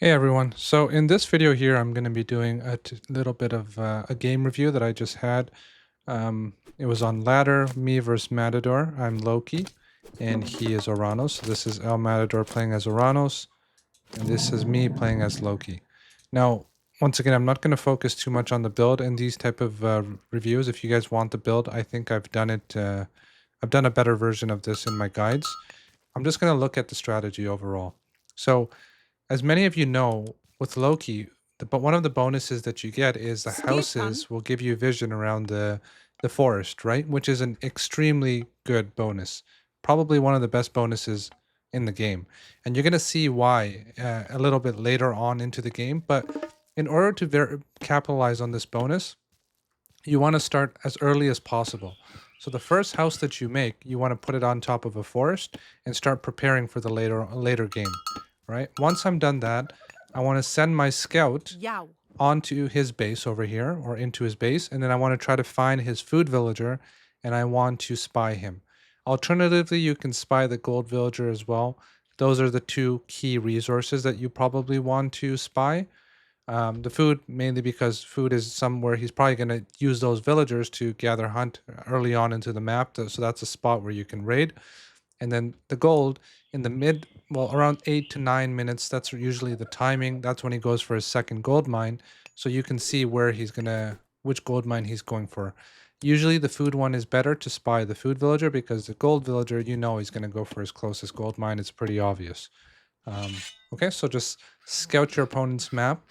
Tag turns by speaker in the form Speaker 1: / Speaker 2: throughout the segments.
Speaker 1: Hey everyone, so in this video here I'm going to be doing a little bit of a game review that I just had. It was on ladder, me versus Matador. I'm Loki and he is Oranos. So this is El Matador playing as Oranos and this is me playing as Loki. Now, once again, I'm not going to focus too much on the build in these type of reviews. If you guys want the build, I think I've done it. I've done a better version of this in my guides. I'm just going to look at the strategy overall. So as many of you know, with Loki, but one of the bonuses that you get is the houses will give you vision around the forest, right? Which is an extremely good bonus. Probably one of the best bonuses in the game. And you're going to see why a little bit later on into the game. But in order to capitalize on this bonus, you want to start as early as possible. So the first house that you make, you want to put it on top of a forest and start preparing for the later game, right? Once I'm done that, I want to send my scout onto his base over here or into his base, and then I want to try to find his food villager and I want to spy him. Alternatively, you can spy the gold villager as well. Those are the two key resources that you probably want to spy. The food, mainly because food is somewhere he's probably going to use those villagers to gather hunt early on into the map. So that's a spot where you can raid. And then the gold in the around 8 to 9 minutes, that's usually the timing. That's when he goes for his second gold mine. So you can see where which gold mine he's going for. Usually the food one is better to spy the food villager because the gold villager, he's going to go for his closest gold mine. It's pretty obvious. Okay, so just scout your opponent's map.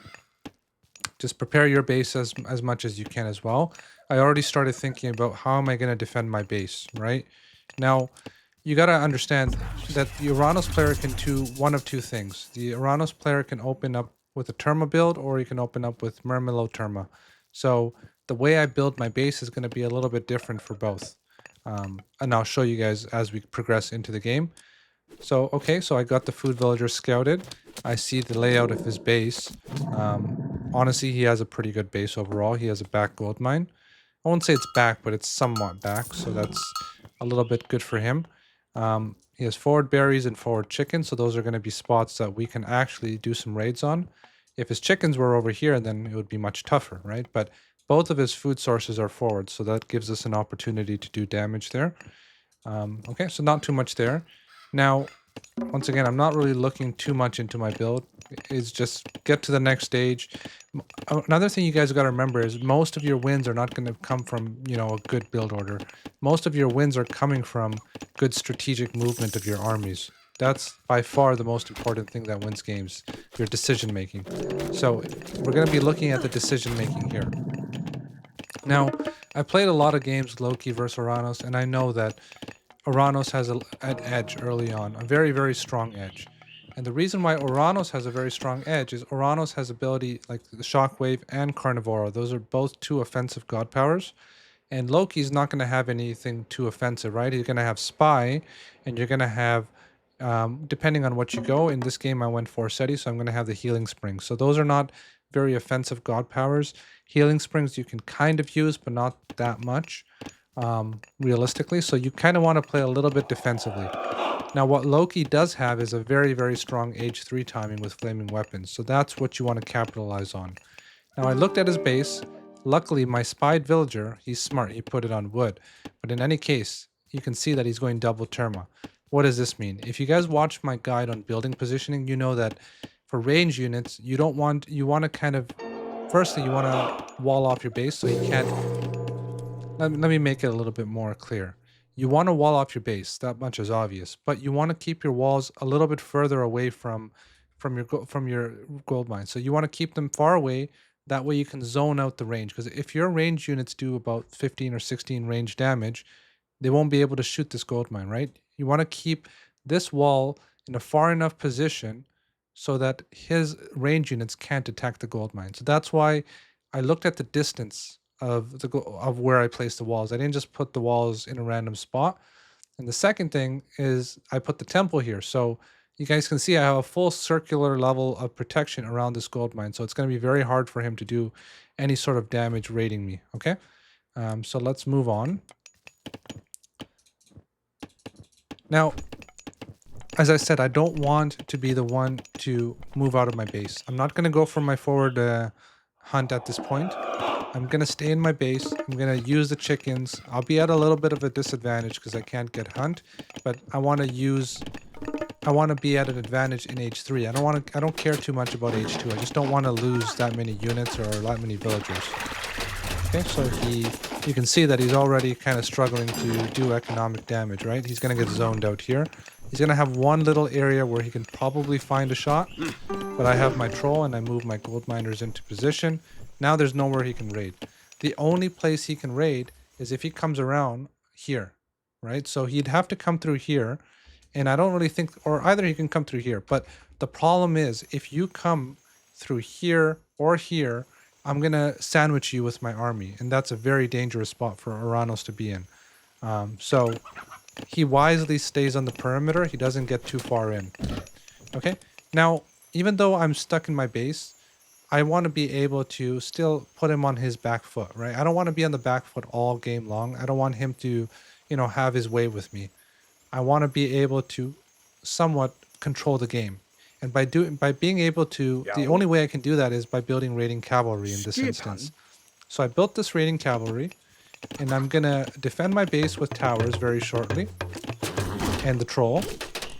Speaker 1: Just prepare your base as much as you can as well. I already started thinking about how am I going to defend my base, right? Now, you got to understand that the Oranos player can do one of two things. The Oranos player can open up with a Terma build or he can open up with Murmillo Terma. So the way I build my base is going to be a little bit different for both. And I'll show you guys as we progress into the game. So, okay, so I got the food villager scouted. I see the layout of his base. Honestly, he has a pretty good base overall. He has a back gold mine. I won't say it's back, but it's somewhat back, so that's a little bit good for him. He has forward berries and forward chickens, so those are going to be spots that we can actually do some raids on. If his chickens were over here, then it would be much tougher, right? But both of his food sources are forward, so that gives us an opportunity to do damage there. Okay, so not too much there. Now, once again, I'm not really looking too much into my build. It's just get to the next stage. Another thing you guys got to remember is most of your wins are not going to come from, a good build order. Most of your wins are coming from good strategic movement of your armies. That's by far the most important thing that wins games, your decision making. So we're going to be looking at the decision making here. Now, I played a lot of games Loki versus Oranos, and I know that Oranos has an edge early on, a very, very strong edge. And the reason why Oranos has a very strong edge is Oranos has ability like the Shockwave and Carnivora. Those are both two offensive god powers. And Loki's not going to have anything too offensive, right? He's going to have Spy, and you're going to have, depending on what you go, in this game I went for SETI, so I'm going to have the Healing Springs. So those are not very offensive god powers. Healing Springs you can kind of use, but not that much realistically. So you kind of want to play a little bit defensively. Now, what Loki does have is a very, very strong Age 3 timing with Flaming Weapons. So that's what you want to capitalize on. Now, I looked at his base. Luckily, my spied villager, he's smart. He put it on wood. But in any case, you can see that he's going double Terma. What does this mean? If you guys watch my guide on building positioning, you know that for range units, you want to kind of, firstly, you want to wall off your base so he can't. Let me make it a little bit more clear. You want to wall off your base, that much is obvious, but you want to keep your walls a little bit further away from your gold mine. So you want to keep them far away. That way you can zone out the range. Because if your range units do about 15 or 16 range damage, they won't be able to shoot this gold mine, right? You want to keep this wall in a far enough position so that his range units can't attack the gold mine. So that's why I looked at the distance of where I placed the walls. I didn't just put the walls in a random spot. And the second thing is I put the temple here. So you guys can see I have a full circular level of protection around this gold mine. So it's going to be very hard for him to do any sort of damage raiding me. Okay. So let's move on. Now, as I said, I don't want to be the one to move out of my base. I'm not going to go for my forward hunt at this point. I'm going to stay in my base. I'm going to use the chickens. I'll be at a little bit of a disadvantage because I can't get hunt, but I want to be at an advantage in H3. I don't care too much about H2. I just don't want to lose that many units or that many villagers. Okay, so you can see that he's already kind of struggling to do economic damage, right? He's going to get zoned out here. He's going to have one little area where he can probably find a shot, but I have my troll and I move my gold miners into position. Now there's nowhere he can raid. The only place he can raid is if he comes around here, right? So he'd have to come through here, and I don't really think, or either he can come through here, but the problem is if you come through here or here, I'm going to sandwich you with my army, and that's a very dangerous spot for Oranos to be in. So he wisely stays on the perimeter. He doesn't get too far in. Okay, now, even though I'm stuck in my base, I want to be able to still put him on his back foot, right? I don't want to be on the back foot all game long. I don't want him to, have his way with me. I want to be able to somewhat control the game. And by being able to, the only way I can do that is by building raiding cavalry in this instance. So I built this raiding cavalry, and I'm going to defend my base with towers very shortly, and the troll,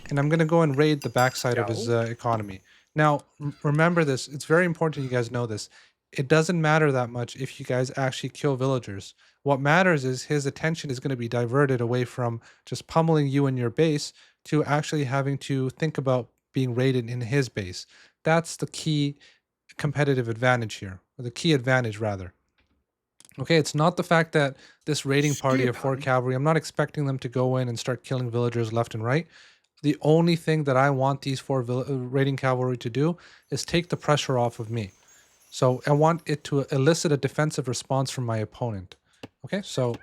Speaker 1: and I'm going to go and raid the backside of his economy. Now, remember this, it's very important you guys know this. It doesn't matter that much if you guys actually kill villagers. What matters is his attention is going to be diverted away from just pummeling you in your base to actually having to think about being raided in his base. That's the key competitive advantage here, or the key advantage rather. Okay, it's not the fact that this raiding party of 4 cavalry, I'm not expecting them to go in and start killing villagers left and right. The only thing that I want these 4 raiding cavalry to do is take the pressure off of me. So I want it to elicit a defensive response from my opponent. Okay, so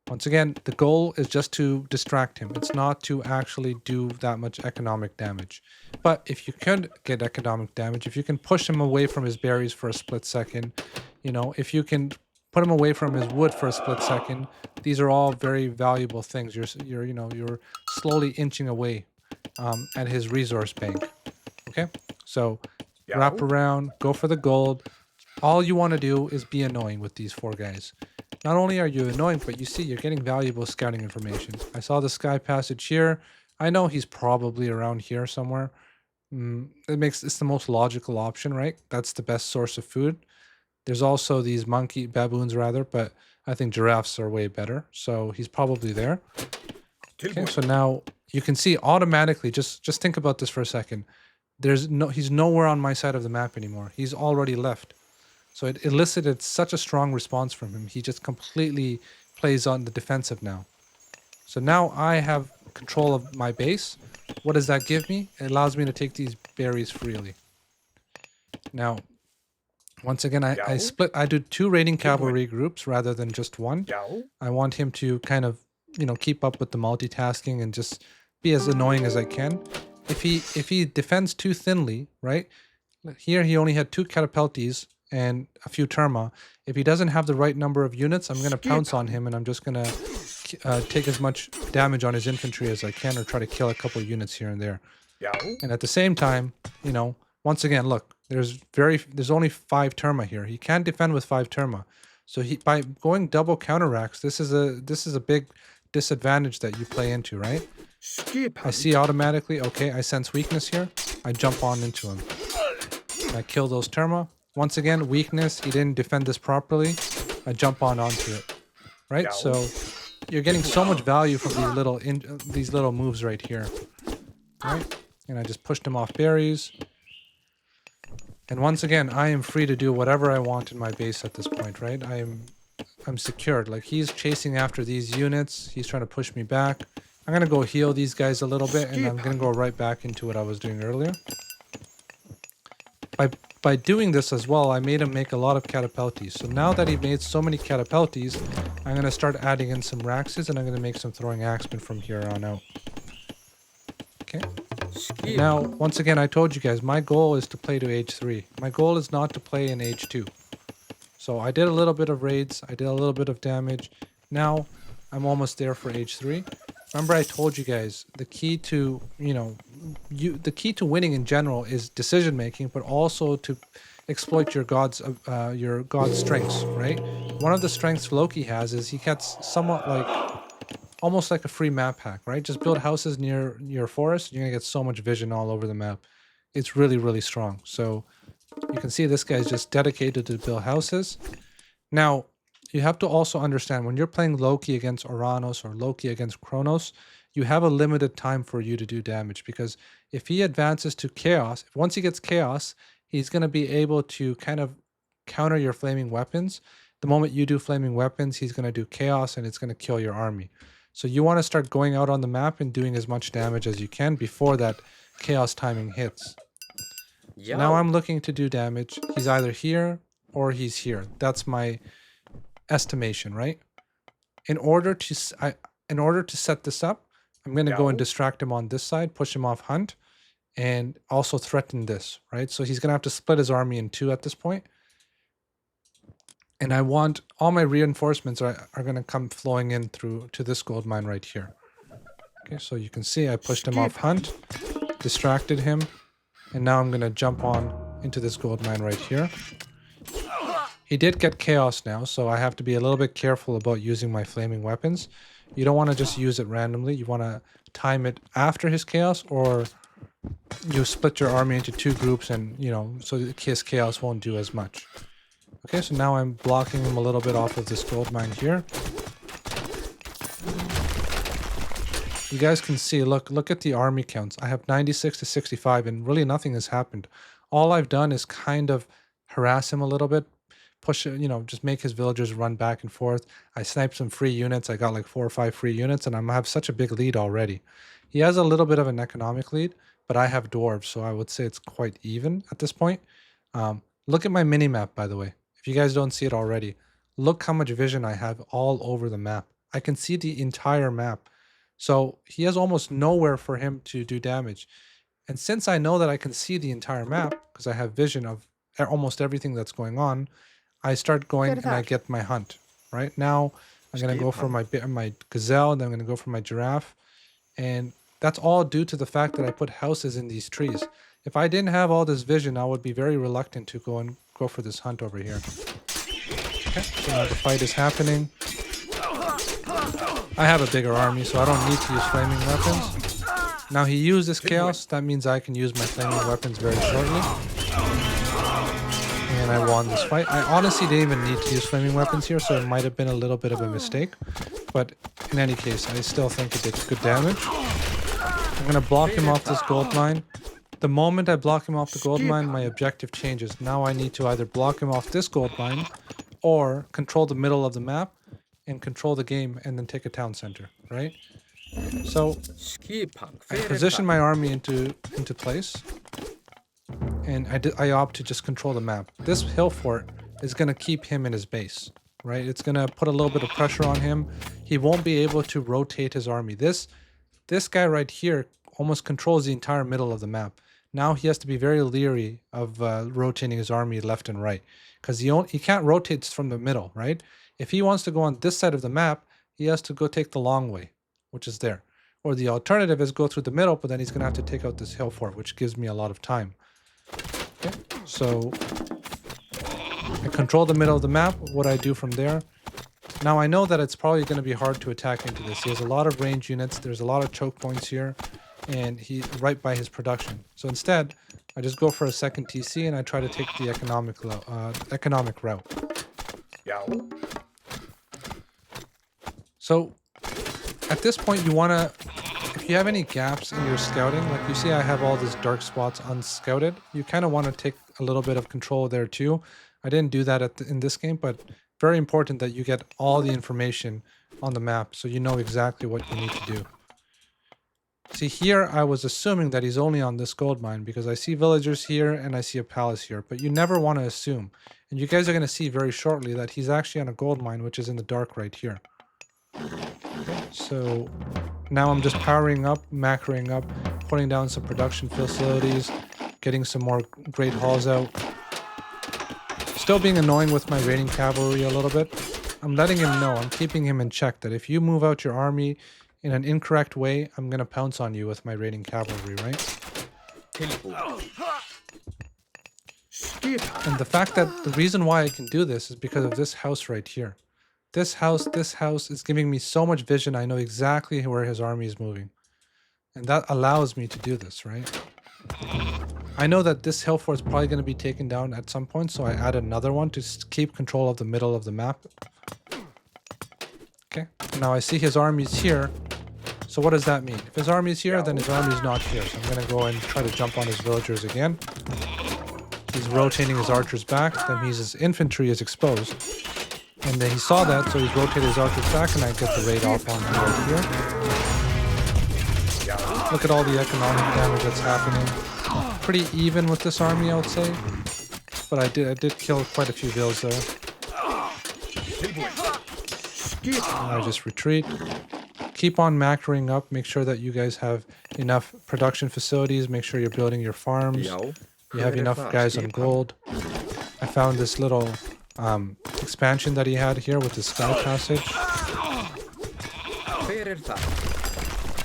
Speaker 1: once again, the goal is just to distract him. It's not to actually do that much economic damage. But if you can get economic damage, if you can push him away from his berries for a split second, if you can put him away from his wood for a split second, these are all very valuable things. You're slowly inching away at his resource bank. Okay, so wrap around, go for the gold. All you want to do is be annoying with these 4 guys. Not only are you annoying, but you see you're getting valuable scouting information. I saw the sky passage here. I know he's probably around here somewhere. It's the most logical option, right? That's the best source of food. There's also these baboons rather, but I think giraffes are way better. So he's probably there. Okay, so now you can see automatically, just think about this for a second. He's nowhere on my side of the map anymore. He's already left. So it elicited such a strong response from him. He just completely plays on the defensive now. So now I have control of my base. What does that give me? It allows me to take these berries freely. Now, once again, I do 2 raiding cavalry groups rather than just 1. I want him to kind of, keep up with the multitasking and just be as annoying as I can. If he defends too thinly, right? Here he only had 2 catapultes and a few terma. If he doesn't have the right number of units, I'm going to pounce on him, and I'm just going to take as much damage on his infantry as I can, or try to kill a couple of units here and there. And at the same time, once again, look, there's only 5 terma here. He can't defend with 5 terma. So by going double counteracts, this is a big disadvantage that you play into, right? I see automatically, okay, I sense weakness here. I jump on into him. I kill those terma. Once again, weakness, he didn't defend this properly. I jump onto it, right? So you're getting so much value from these little moves right here, right? And I just pushed him off berries. And once again, I am free to do whatever I want in my base at this point, right? I'm secured. Like, he's chasing after these units. He's trying to push me back. I'm going to go heal these guys a little bit, and I'm going to go right back into what I was doing earlier. By doing this as well, I made him make a lot of catapultes. So now that he made so many catapultes, I'm going to start adding in some raxes, and I'm going to make some throwing axemen from here on out. Okay. Now, once again, I told you guys, my goal is to play to H3. My goal is not to play in H2. So I did a little bit of raids. I did a little bit of damage. Now, I'm almost there for H3. Remember I told you guys the key to, the key to winning in general is decision making, but also to exploit your god's strengths, right? One of the strengths Loki has is he gets somewhat like almost like a free map hack, right? Just build houses near your forest, you're gonna get so much vision all over the map. It's really, really strong. So you can see this guy's just dedicated to build houses. Now, you have to also understand when you're playing Loki against Oranos or Loki against Kronos, you have a limited time for you to do damage, because if he advances to Chaos, once he gets Chaos, he's going to be able to kind of counter your flaming weapons. The moment you do flaming weapons, he's going to do Chaos and it's going to kill your army. So you want to start going out on the map and doing as much damage as you can before that Chaos timing hits. So now I'm looking to do damage. He's either here or he's here. That's my estimation, right? In order to set this up, I'm going to go and distract him on this side, push him off hunt, and also threaten this, right? So he's going to have to split his army in two at this point. And I want all my reinforcements are going to come flowing in through to this gold mine right here. Okay, so you can see I pushed him off hunt, distracted him, and now I'm going to jump on into this gold mine right here. He did get Chaos now, so I have to be a little bit careful about using my flaming weapons. You don't want to just use it randomly. You want to time it after his Chaos, or you split your army into two groups and, so his Chaos won't do as much. Okay, so now I'm blocking him a little bit off of this gold mine here. You guys can see, look at the army counts. I have 96 to 65 and really nothing has happened. All I've done is kind of harass him a little bit, push, just make his villagers run back and forth. I sniped some free units. I got like 4 or 5 free units and I have such a big lead already. He has a little bit of an economic lead, but I have dwarves, so I would say it's quite even at this point. Look at my mini map, by the way. If you guys don't see it already, look how much vision I have all over the map. I can see the entire map. So he has almost nowhere for him to do damage. And since I know that I can see the entire map, because I have vision of almost everything that's going on, I start going and I get my hunt. Right now, I'm going to go for my gazelle, then I'm going to go for my giraffe. And that's all due to the fact that I put houses in these trees. If I didn't have all this vision, I would be very reluctant to go for this hunt over here. Okay, so now the fight is happening. I have a bigger army, so I don't need to use flaming weapons. Now he used this Chaos, that means I can use my flaming weapons very shortly. And I won this fight. I honestly didn't even need to use flaming weapons here, so it might have been a little bit of a mistake. But in any case, I still think it did good damage. I'm going to block him off this gold mine. The moment I block him off the gold mine, my objective changes. Now I need to either block him off this gold mine or control the middle of the map and control the game and then take a town center, right? So I position my army into place and I opt to just control the map. This hill fort is going to keep him in his base, right? It's going to put a little bit of pressure on him. He won't be able to rotate his army. This guy right here almost controls the entire middle of the map. Now he has to be very leery of rotating his army left and right, because he can't rotate from the middle, right? If he wants to go on this side of the map, he has to go take the long way, which is there. Or the alternative is go through the middle, but then he's going to have to take out this hill fort, which gives me a lot of time. Okay, so I control the middle of the map. What I do from there. Now I know that it's probably going to be hard to attack into this. He has a lot of range units. There's a lot of choke points here. And he's right by his production. So instead, I just go for a second TC and I try to take the economic route. So at this point, you want to, if you have any gaps in your scouting, like you see I have all these dark spots unscouted, you kind of want to take a little bit of control there too. I didn't do that in this game, but very important that you get all the information on the map so you know exactly what you need to do. See, here I was assuming that he's only on this gold mine because I see villagers here and I see a palace here, but you never want to assume. And you guys are going to see very shortly that he's actually on a gold mine, which is in the dark right here. Okay, so now I'm just powering up, macroing up, putting down some production facilities, getting some more great halls out. Still being annoying with my raiding cavalry a little bit. I'm letting him know, I'm keeping him in check that if you move out your army in an incorrect way, I'm going to pounce on you with my raiding cavalry, right? And the fact that the reason why I can do this is because of this house right here. This house is giving me so much vision. I know exactly where his army is moving. And that allows me to do this, right? I know that this hill fort is probably going to be taken down at some point, so I add another one to keep control of the middle of the map. Okay, now I see his army's here. So what does that mean? If his army's here, then his army's not here. So I'm going to go and try to jump on his villagers again. He's rotating his archers back. That means his infantry is exposed. And then he saw that, so he's rotated his archers back, and I get the raid off on him right here. Look at all the economic damage that's happening. Pretty even with this army, I would say. But I did kill quite a few vills there. And I just retreat. Keep on macroing up. Make sure that you guys have enough production facilities. Make sure you're building your farms. You have enough guys on gold. I found this little expansion that he had here with the sky passage.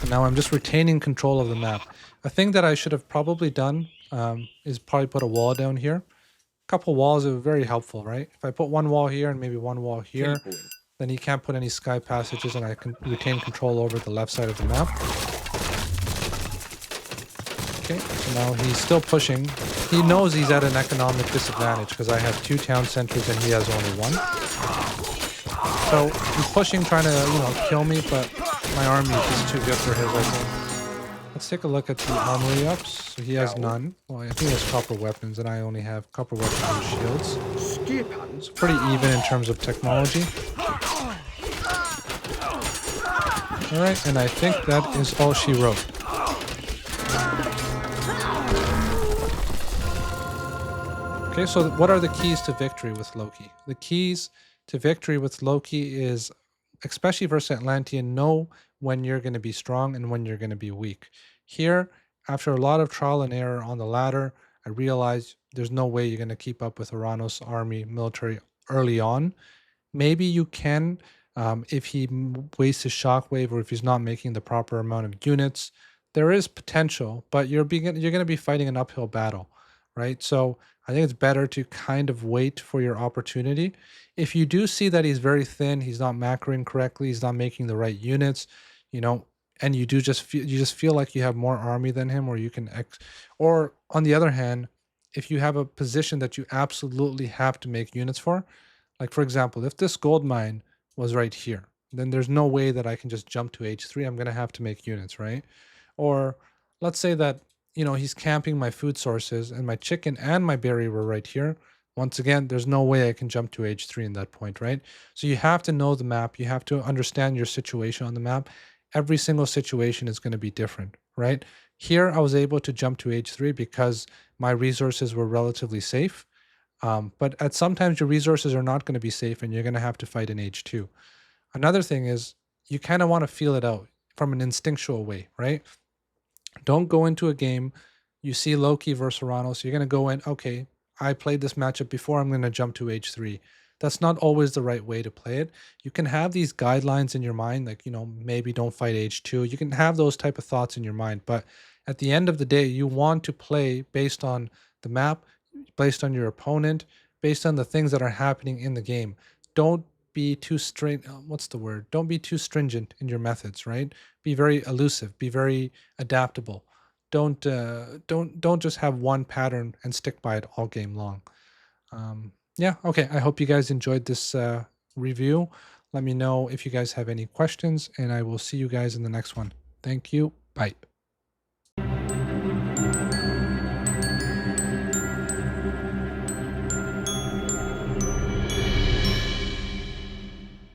Speaker 1: And now I'm just retaining control of the map. A thing that I should have probably done is probably put a wall down here. A couple walls are very helpful, right? If I put one wall here and maybe one wall here, then he can't put any sky passages and I can retain control over the left side of the map. Okay, so now he's still pushing. He knows he's at an economic disadvantage because I have 2 town centers and he has only 1. So he's pushing, trying to, kill me, but my army is just too good for his, I think. Let's take a look at the armory ups. So he has none. Well, I think he has copper weapons and I only have copper weapons and shields. It's pretty even in terms of technology. Alright, and I think that is all she wrote. Okay, so what are the keys to victory with Loki? The keys to victory with Loki is, especially versus Atlantean, know when you're going to be strong and when you're going to be weak. Here, after a lot of trial and error on the ladder, I realized there's no way you're going to keep up with Oranos army military early on. Maybe you can if he wastes his shockwave or if he's not making the proper amount of units. There is potential, but you're going to be fighting an uphill battle, right? So I think it's better to kind of wait for your opportunity. If you do see that he's very thin, he's not macroing correctly, he's not making the right units, and you just feel like you have more army than him, or you can or on the other hand, if you have a position that you absolutely have to make units for, like for example, if this gold mine was right here, then there's no way that I can just jump to H3. I'm going to have to make units, right? Or let's say that, he's camping my food sources and my chicken and my berry were right here. Once again, there's no way I can jump to H3 in that point, right? So you have to know the map. You have to understand your situation on the map. Every single situation is going to be different, right? Here, I was able to jump to H3 because my resources were relatively safe. But at sometimes your resources are not going to be safe and you're going to have to fight in H2. Another thing is you kind of want to feel it out from an instinctual way, right? Don't go into a game, you see Loki versus Oranos, you're going to go in, okay, I played this matchup before, I'm going to jump to H3. That's not always the right way to play it. You can have these guidelines in your mind, like, maybe don't fight H2. You can have those type of thoughts in your mind, but at the end of the day, you want to play based on the map, based on your opponent, based on the things that are happening in the game. Don't be too Don't be too stringent in your methods, right? Be very elusive, be very adaptable. Don't just have one pattern and stick by it all game long. Yeah, okay. I hope you guys enjoyed this review. Let me know if you guys have any questions, and I will see you guys in the next one. Thank you. Bye.